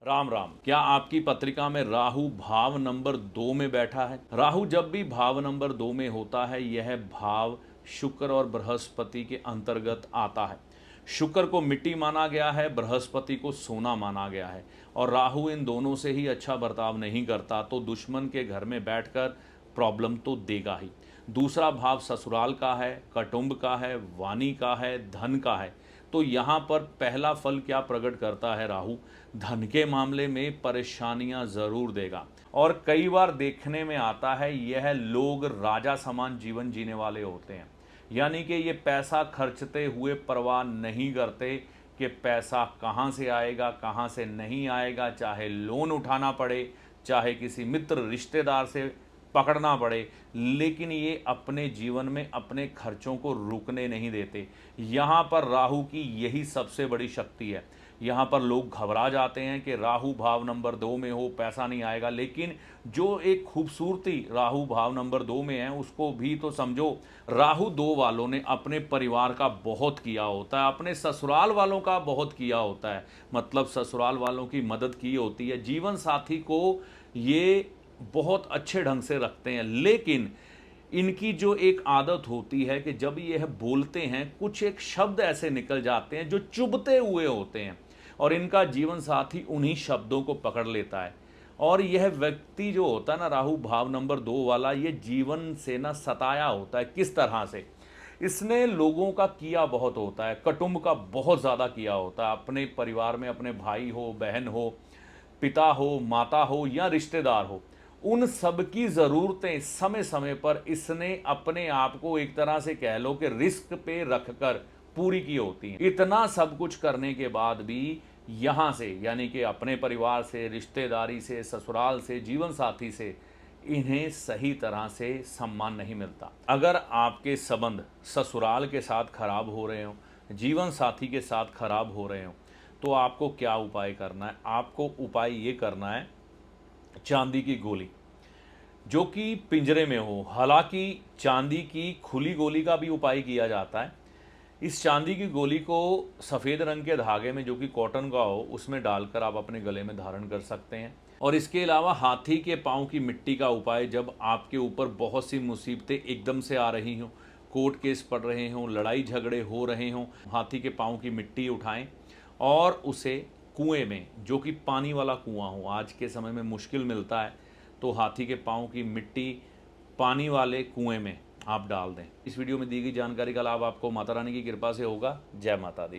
राम राम। क्या आपकी पत्रिका में राहु भाव नंबर 2 में बैठा है? राहु जब भी भाव नंबर 2 में होता है, यह भाव शुक्र और बृहस्पति के अंतर्गत आता है। शुक्र को मिट्टी माना गया है, बृहस्पति को सोना माना गया है, और राहु इन दोनों से ही अच्छा बर्ताव नहीं करता तो दुश्मन के घर में बैठकर प्रॉब्लम तो देगा ही। दूसरा भाव ससुराल का है, कुटुंब का है, वाणी का है, धन का है। तो यहाँ पर पहला फल क्या प्रकट करता है राहु? धन के मामले में परेशानियां जरूर देगा, और कई बार देखने में आता है यह लोग राजा समान जीवन जीने वाले होते हैं। यानी कि ये पैसा खर्चते हुए परवाह नहीं करते कि पैसा कहाँ से आएगा कहाँ से नहीं आएगा, चाहे लोन उठाना पड़े, चाहे किसी मित्र रिश्तेदार से पकड़ना पड़े, लेकिन ये अपने जीवन में अपने खर्चों को रुकने नहीं देते। यहाँ पर राहु की यही सबसे बड़ी शक्ति है। यहाँ पर लोग घबरा जाते हैं कि राहु भाव नंबर 2 में हो, पैसा नहीं आएगा, लेकिन जो एक खूबसूरती राहु भाव नंबर 2 में है उसको भी तो समझो। राहु 2 वालों ने अपने परिवार का बहुत किया होता है, अपने ससुराल वालों का बहुत किया होता है, मतलब ससुराल वालों की मदद की होती है, जीवन साथी को ये बहुत अच्छे ढंग से रखते हैं। लेकिन इनकी जो एक आदत होती है कि जब यह बोलते हैं कुछ एक शब्द ऐसे निकल जाते हैं जो चुभते हुए होते हैं, और इनका जीवन साथी उन्हीं शब्दों को पकड़ लेता है। और यह व्यक्ति जो होता है ना, राहु भाव नंबर 2 वाला, ये जीवन से ना सताया होता है। किस तरह से? इसने लोगों का किया बहुत होता है, कुटुंब का बहुत ज़्यादा किया होता है, अपने परिवार में अपने भाई हो, बहन हो, पिता हो, माता हो या रिश्तेदार हो, उन सब की ज़रूरतें समय समय पर इसने अपने आप को एक तरह से कह लो कि रिस्क पे रखकर पूरी की होती हैं। इतना सब कुछ करने के बाद भी यहाँ से, यानी कि अपने परिवार से, रिश्तेदारी से, ससुराल से, जीवन साथी से इन्हें सही तरह से सम्मान नहीं मिलता। अगर आपके संबंध ससुराल के साथ खराब हो रहे हो, जीवन साथी के साथ खराब हो रहे हो, तो आपको क्या उपाय करना है? आपको उपाय ये करना है, चांदी की गोली जो कि पिंजरे में हो। हालांकि चांदी की खुली गोली का भी उपाय किया जाता है। इस चांदी की गोली को सफ़ेद रंग के धागे में, जो कि कॉटन का हो, उसमें डालकर आप अपने गले में धारण कर सकते हैं। और इसके अलावा हाथी के पाँव की मिट्टी का उपाय, जब आपके ऊपर बहुत सी मुसीबतें एकदम से आ रही हों, कोर्ट केस पड़ रहे हों, लड़ाई झगड़े हो रहे हों, हाथी के पाँव की मिट्टी उठाएं और उसे कुएं में, जो कि पानी वाला कुआं हो, आज के समय में मुश्किल मिलता है, तो हाथी के पाँव की मिट्टी पानी वाले कुएं में आप डाल दें। इस वीडियो में दी गई जानकारी का लाभ आपको माता रानी की कृपा से होगा। जय माता दी।